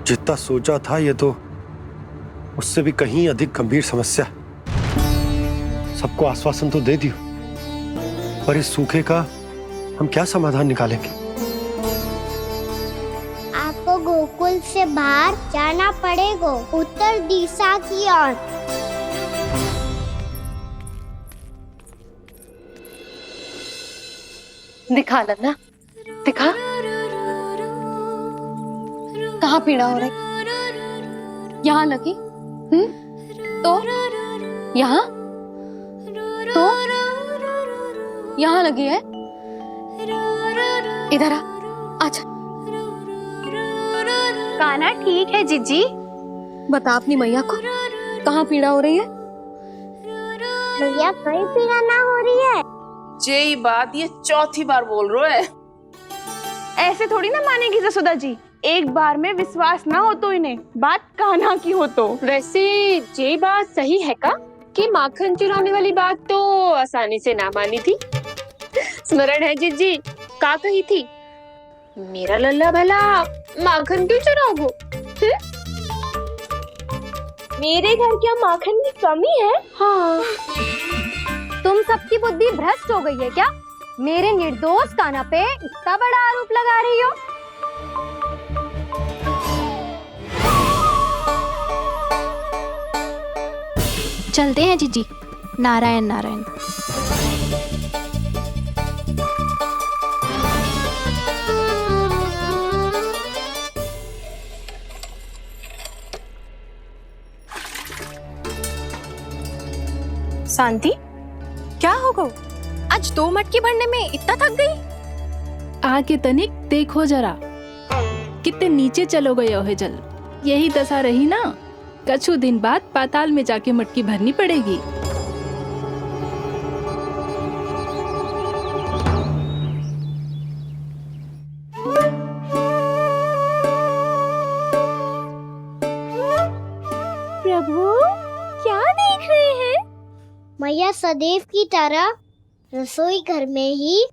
जितना सोचा था ये तो उससे भी कहीं अधिक गंभीर समस्या। सबको आश्वासन तो दे दियो, पर इस सूखे का हम क्या समाधान निकालेंगे? आपको गोकुल से बाहर जाना पड़ेगा, उत्तर दिशा की ओर। दिखा लल्ला, दिखा। कहाँ पीड़ा हो रही? यहाँ लगी? तो यहाँ? तो यहाँ लगी है? इधर आ, आजा। कान्हा ठीक है जीजी। बता अपनी मैया को कहाँ पीड़ा हो रही है? मैया कहीं पीड़ा ना हो रही है। ये बात ये चौथी बार बोल रहे है। ऐसे थोड़ी ना मानेगी जसोदा जी। एक बार में विश्वास ना हो तो इन्हें बात कान्हा की हो तो। वैसे ये बात सही है का कि माखन चुराने वाली बात तो आसानी से ना मानी थी। स्मरण है जीजी का कही थी, मेरा लल्ला भला माखन क्यों चुराओगो? मेरे घर क्या माखन की कमी है? हाँ, तुम सबकी बुद्धि भ्रष्ट हो गई है क्या? मेरे निर्दोष कान्हा पे इतना बड़ा आरोप लगा रही हो? चलते हैं जीजी। नारायण नारायण। शांति, क्या हो गो? आज 2 मटकी भरने में इतना थक गई? आके तनिक देखो जरा, कितने नीचे चलो गए हो जल। यही दशा रही ना, कछु दिन बाद पाताल में जाके मटकी भरनी पड़ेगी। प्रभु क्या देख रहे हैं? मैया सदैव की तरह रसोई घर में ही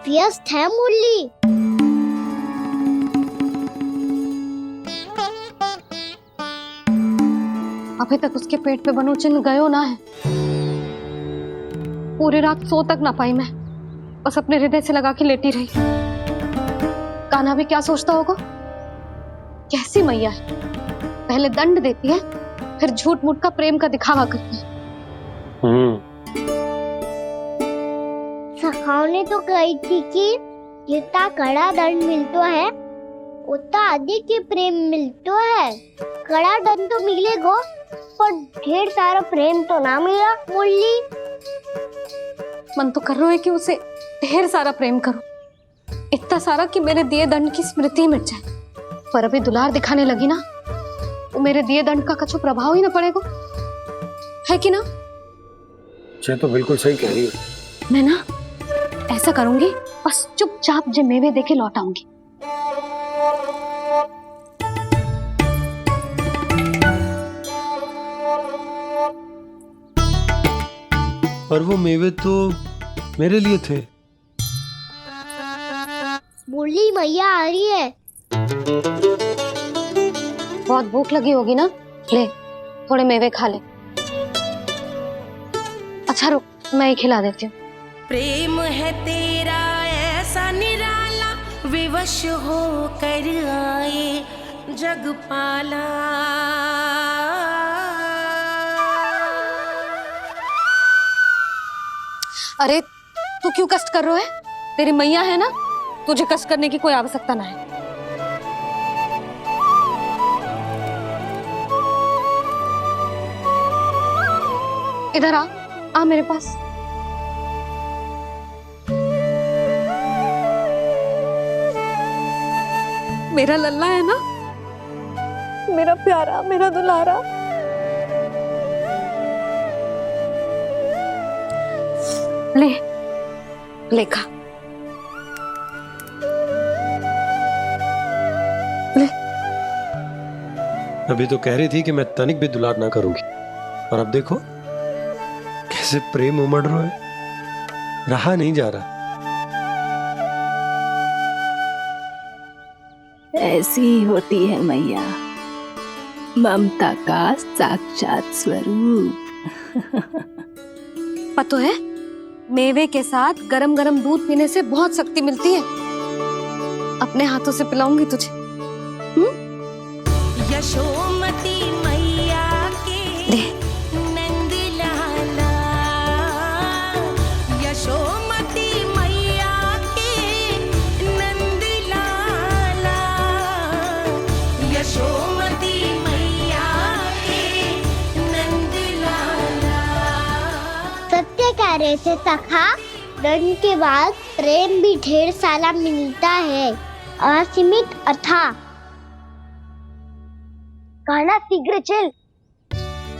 व्यस्त है मुरली। अभी तक उसके पेट पे बनो चिन्ह गयो ना है। पूरी रात सो तक ना पाई मैं, बस अपने हृदय से लगा के लेटी रही। कान्हा भी क्या सोचता होगा, कैसी मैया है, पहले दंड देती है फिर झूठ मूठ का प्रेम का दिखावा करती है। सखाओ ने तो कही थी कि जितना कड़ा दंड मिलतो है उतना अधिक ही प्रेम मिलतो है। कड़ा दंड तो मिलेगो पर ढेर सारा प्रेम तो ना मिला मुरली। मन तो कर रहा है कि उसे ढेर सारा प्रेम करूं, इतना सारा कि मेरे दिए दंड की स्मृति मिट जाए। पर अभी दुलार दिखाने लगी ना, वो मेरे दिए दंड का कछु प्रभाव ही ना पड़ेगा, है कि ना? ये तो बिल्कुल सही कह रही हो। मैं ना ऐसा करूंगी, बस चुपचाप जे मेवे देके लौट आऊंगी। पर वो मेवे तो मेरे लिए थे। मुरली मैया आ रही है। बहुत भूख लगी होगी ना, ले थोड़े मेवे खा ले। अच्छा रुक, मैं ही खिला देती हूँ। प्रेम है तेरा ऐसा निराला, विवश हो कर आए जग पाला। अरे तू क्यों कष्ट कर रहा है? तेरी मैया है ना, तुझे कष्ट करने की कोई आवश्यकता ना है। इधर आ मेरे पास। मेरा लल्ला है ना, मेरा प्यारा, मेरा दुलारा। ले ले खा, ले। अभी तो कह रही थी कि मैं तनिक भी दुलार ना करूंगी, और अब देखो कैसे प्रेम उमड़ रहा है, रहा नहीं जा रहा। ऐसी ही होती है मैया, ममता का साक्षात स्वरूप। पता है, मेवे के साथ गरम गरम दूध पीने से बहुत शक्ति मिलती है। अपने हाथों से पिलाऊंगी तुझे। यशोमती मैया के नंद लाला, यशोमती मैया के नंद लाला, यशोमती मैया के नंद लाला। सत्य कह रहे थे सखा, दंड के बाद प्रेम भी ढेर सारा मिलता है, असीमित अथाह। कान्हा शीघ्र चल,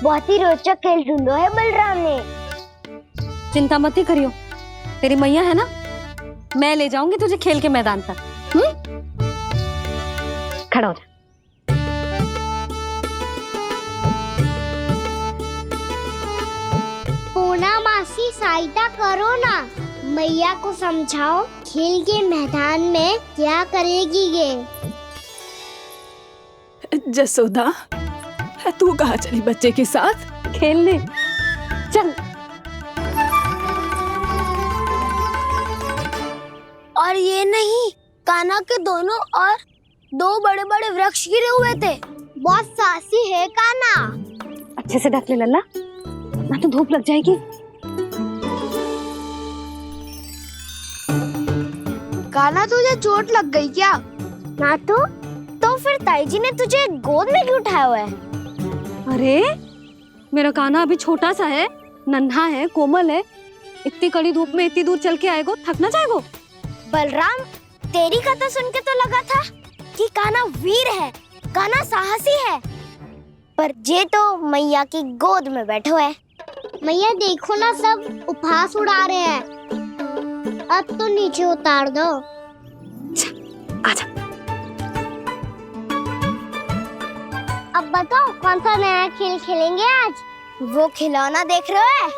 बहुत ही रोचक खेल ढूंढो है बलराम ने। चिंता मत ही करियो, तेरी मैया है ना, मैं ले जाऊंगी तुझे खेल के मैदान तक। खड़ा हो जा। पूना मासी सहायता करो ना, मैया को समझाओ खेल के मैदान में क्या करेगी ये। जसोदा, तू कहाँ चली बच्चे के साथ? खेलने चल। और ये नहीं, कान्हा के दोनों और दो बड़े बड़े वृक्ष गिरे हुए थे। बहुत साहसी है कान्हा। अच्छे से ढक ले लल्ला, ना तो धूप लग जाएगी। कान्हा तुझे चोट लग गई क्या? ना तो फिर ताई जी ने तुझे गोद में क्यों उठाया हुआ है? अरे मेरा कान्हा अभी छोटा सा है, नन्हा है, कोमल है। इतनी कड़ी धूप में इतनी दूर चल के आएगो, थक ना जाएगो? बलराम, तेरी कथा सुन के तो लगा था कि कान्हा वीर है, कान्हा साहसी है, पर जे तो मैया की गोद में बैठो है। मैया देखो ना, सब उपहास उड़ा रहे हैं। अब तो नीचे उतार दो। आजा। अब बताओ कौन सा नया खेल खेलेंगे आज? वो खिलौना देख रहे हो?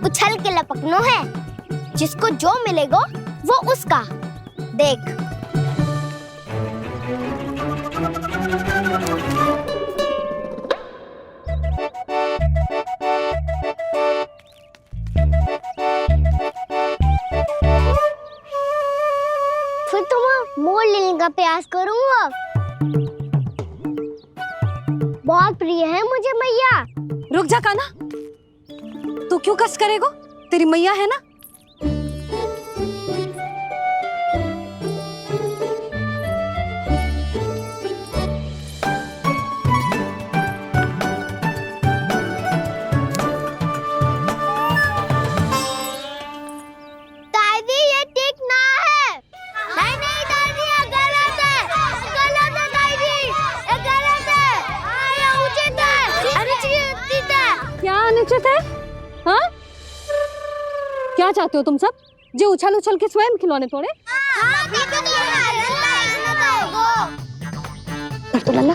उछल के लपकनो है, जिसको जो मिलेगा वो उसका। देख। फिर तुम मोड़ लेने का प्रयास करूंगा। बहुत प्रिय है मुझे मैया। रुक जा कान्हा, तू क्यों कष्ट करेगो? तेरी मैया है ना। दादी ये ठीक ना है। नहीं नहीं दादी, ये गलत है। गलत है दादी, ये गलत है। ये उचित है, अनुचित है। क्या अनुचित है? हाँ? क्या चाहते हो तुम सब? जो उछल उछल के स्वयं खिलौने तोड़े? तो लल्ला,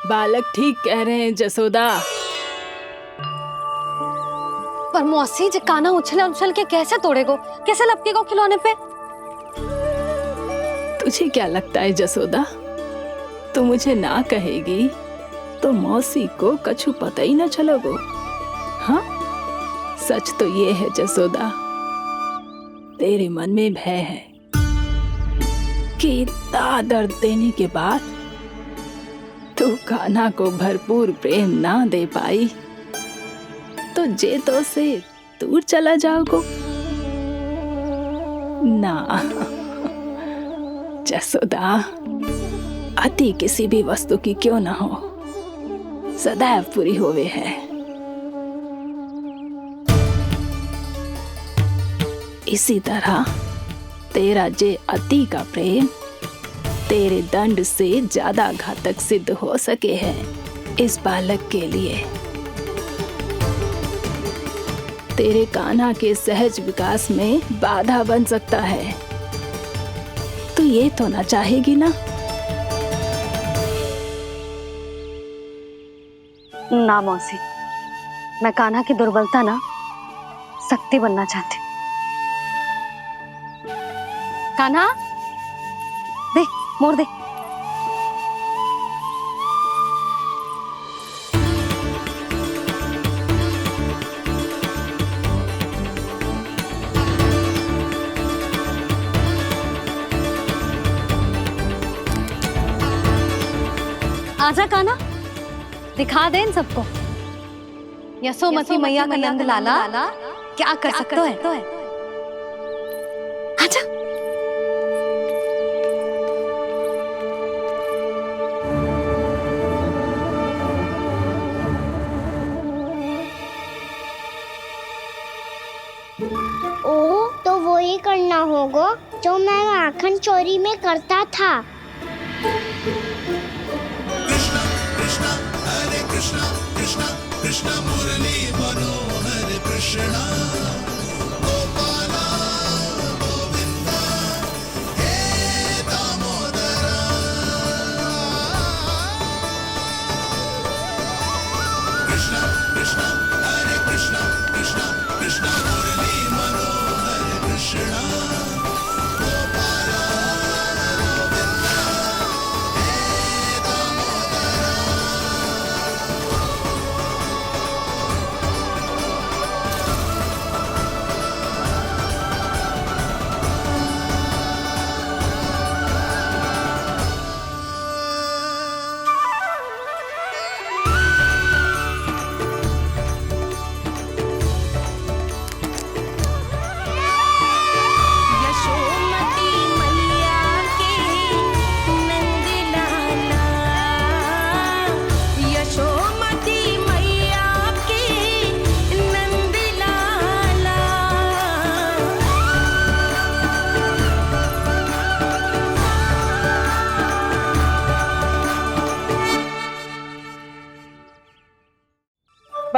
बालक ठीक कह रहे हैं जसोदा। पर मौसी, जो कान्हा उछल उछल के कैसे तोड़ेगो, कैसे लपकेगो खिलौने पे? तुझे क्या लगता है जसोदा, तू मुझे ना कहेगी तो मौसी को कछु पता ही न चलोगो। हाँ, सच तो ये है जसोदा, तेरे मन में भय है कि इतना दर्द देने के बाद तू कान्हा को भरपूर प्रेम ना दे पाई तो जेतो से दूर चला जाओगो ना। जसोदा, अति किसी भी वस्तु की क्यों ना हो, सदैव पूरी होवे है। इसी तरह तेरा जे अति का प्रेम तेरे दंड से ज्यादा घातक सिद्ध हो सके है इस बालक के लिए। तेरे कान्हा के सहज विकास में बाधा बन सकता है। तू ये तो ना चाहेगी ना? ना मौसी, मैं कान्हा की दुर्बलता ना शक्ति बनना चाहती। कान्हा, दे, मोड़ दे। आजा कान्हा, दिखा दे इन सबको यशोमती मैया का नंद लाला क्या कर सकता है। आजा। ओ, तो वो ही करना होगा जो मैं माखन चोरी में करता था। कृष्णा कृष्णा कृष्णा मुरली मनोहर कृष्णा गोपाला गोविंदा हे दामोदरा। कृष्णा कृष्णा हरे कृष्णा कृष्णा कृष्णा मुरली मनोहर कृष्णा गोपाला गोविंदा हे दामोदरा।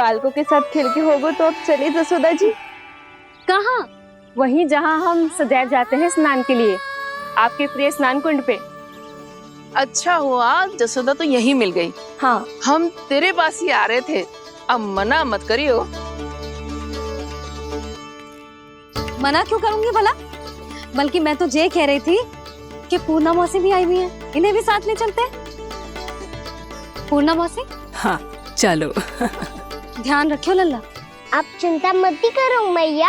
बालकों के साथ खेल के होगो तो अब चलिए जसोदा जी। कहाँ? वहीं जहाँ हम सदैव जाते हैं स्नान के लिए, आपके प्रिय स्नान कुंड पे। अच्छा हुआ जसोदा तो यहीं मिल गई। हाँ, हम तेरे पास ही आ रहे थे, अब मना मत करियो। मना क्यों करूंगी भला? बल्कि मैं तो ये कह रही थी कि पूर्णा मौसी भी आई हुई है, इन्हें भी साथ ले चलते हैं। पूर्णा मौसी, हाँ चलो। ध्यान रखियो लल्ला। आप चिंता मत करो मैया,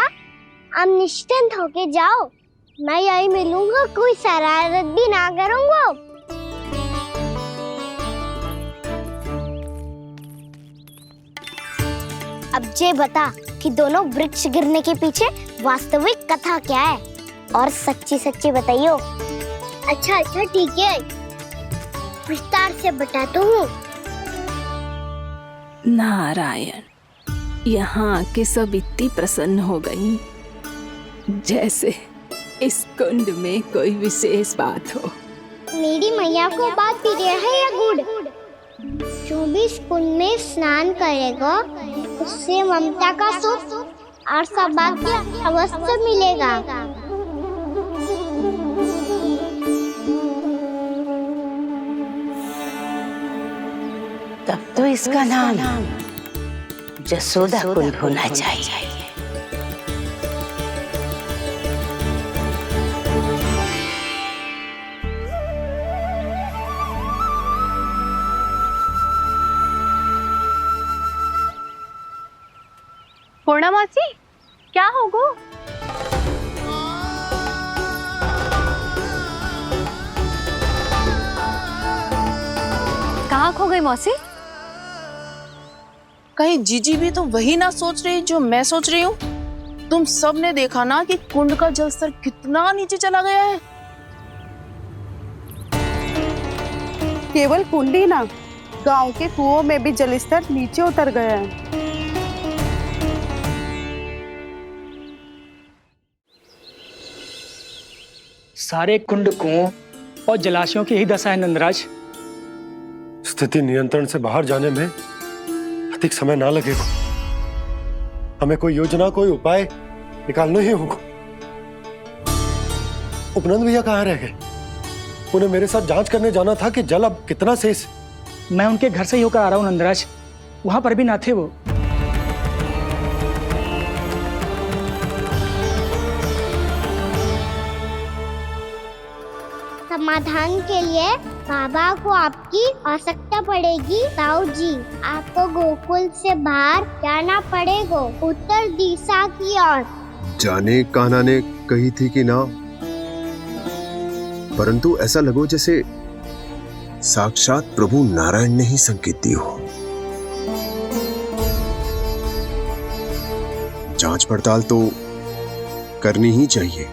आप निश्चिंत होके जाओ, मैं यही मिलूंगा, कोई शरारत भी ना करूंगा। अब ये बता कि दोनों वृक्ष गिरने के पीछे वास्तविक कथा क्या है, और सच्ची सच्ची बताइयो। अच्छा अच्छा ठीक है, विस्तार से बताता हूँ। नारायण, यहाँ के सब इतनी प्रसन्न हो गई जैसे इस कुंड में कोई विशेष बात हो। मेरी मैया को बात प्रिय है या गुड़? जो भी इस कुंड में स्नान करेगा उससे ममता का सुख और सौभाग्य अवश्य मिलेगा। तब तो इसका नाम जसोदा कुंड होना चाहिए। पूर्णा मौसी, क्या होगो? कहाँ खो गई मौसी? कहीं जीजी भी तो वही ना सोच रही जो मैं सोच रही हूँ? तुम सब ने देखा ना कि कुंड का जलस्तर कितना नीचे चला गया है। केवल कुंड ही ना, गांव के कुओं में भी जलस्तर नीचे उतर गया है। सारे कुंड, कुओं और जलाशयों की ही दशा है नंदराज। स्थिति नियंत्रण से बाहर जाने में अधिक समय ना लगेगा। हमें कोई योजना, कोई उपाय निकालना ही होगा। उपनंद भैया कहाँ रह गए? उन्हें मेरे साथ जांच करने जाना था कि जल अब कितना शेष। मैं उनके घर से ही होकर आ रहा हूँ नंदराज, वहां पर भी ना थे वो। समाधान के लिए बाबा को आपकी आवश्यकता पड़ेगी। ताऊ जी, आपको गोकुल से बाहर जाना पड़ेगा, उत्तर दिशा की ओर। जाने कान्हा ने कही थी कि ना, परंतु ऐसा लगो जैसे साक्षात प्रभु नारायण ने ही संकेत दी हो। जांच पड़ताल तो करनी ही चाहिए।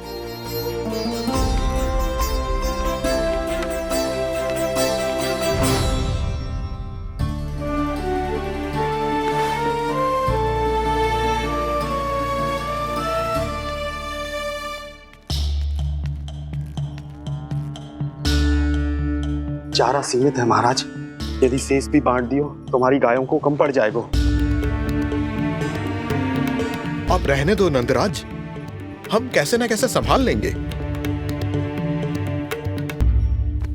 चारा सीमित है महाराज, यदि शेष भी बांट दियो तो हमारी गायों को कम पड़ जाएगा। अब रहने दो नंदराज, हम कैसे न कैसे संभाल लेंगे।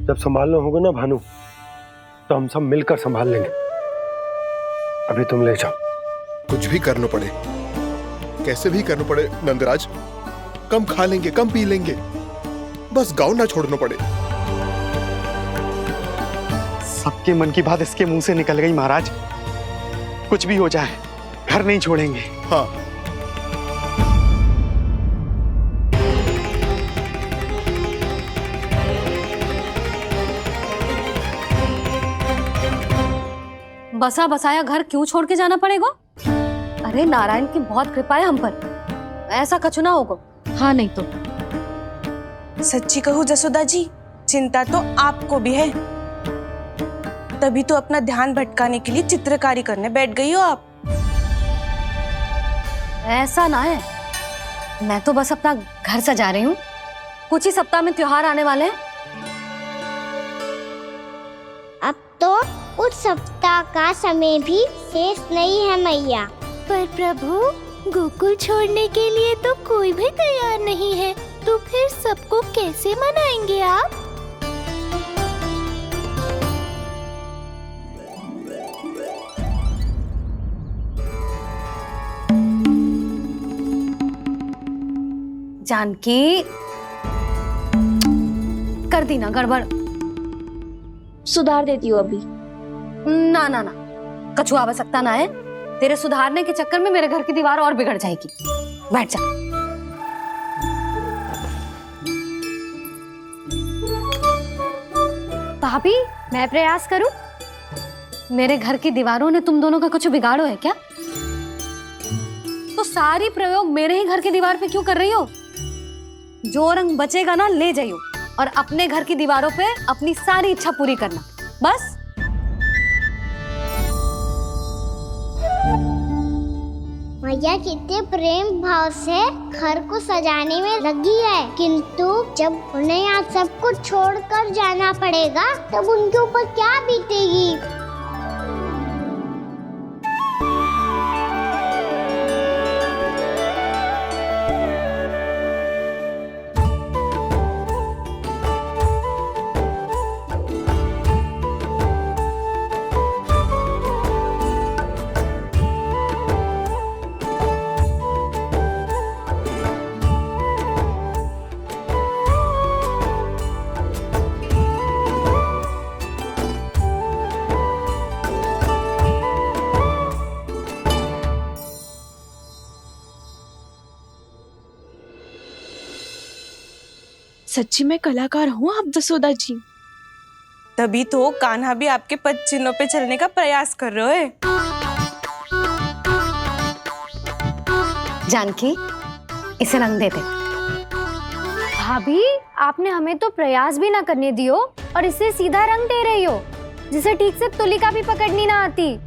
जब संभालना होगा ना भानु, तो हम सब मिलकर संभाल लेंगे। अभी तुम ले जाओ। कुछ भी करना पड़े, कैसे भी करना पड़े नंदराज, कम खा लेंगे, कम पी लेंगे, बस गांव ना छोड़ना पड़े। सबके मन की बात इसके मुंह से निकल गई महाराज। कुछ भी हो जाए घर नहीं छोड़ेंगे। हाँ, बसा बसाया घर क्यों छोड़ के जाना पड़ेगा? अरे नारायण की बहुत कृपा है हम पर, ऐसा कछु ना होगा। हाँ नहीं तो सच्ची कहूँ जसोदा जी, चिंता तो आपको भी है, तभी तो अपना ध्यान भटकाने के लिए चित्रकारी करने बैठ गई हो आप। ऐसा ना है, मैं तो बस अपना घर सजा रही हूँ। कुछ ही सप्ताह में त्योहार आने वाले हैं। अब तो उत्सुकता का समय भी शेष नहीं है मैया। पर प्रभु, गोकुल छोड़ने के लिए तो कोई भी तैयार नहीं है, तो फिर सबको कैसे मनाएंगे आप? जानकी, कर दी ना गड़बड़। सुधार देती हूँ अभी। ना ना ना, कछु आवश्यकता ना है। तेरे सुधारने के चक्कर में मेरे घर की दीवार और बिगड़ जाएगी। बैठ जा। भाभी, मैं प्रयास करूं? मेरे घर की दीवारों ने तुम दोनों का कुछ बिगाड़ो है क्या? तो सारी प्रयोग मेरे ही घर की दीवार पे क्यों कर रही हो? जो रंग बचेगा ना ले जाइयो, और अपने घर की दीवारों पे अपनी सारी इच्छा पूरी करना, बस। मैया कितने प्रेम भाव से घर को सजाने में लगी है, किंतु जब उन्हें यहाँ सब कुछ छोड़कर जाना पड़ेगा तब उनके ऊपर क्या बीतेगी? सच्ची में कलाकार हूँ आप जसोदा जी। तभी तो कान्हा भी आपके पद चिन्हों पे चलने का प्रयास कर रहे हैं। जानकी, इसे रंग देते। भाभी, आपने हमें तो प्रयास भी ना करने दियो और इसे सीधा रंग दे रही हो, जिसे ठीक से तुलिका भी पकड़नी ना आती।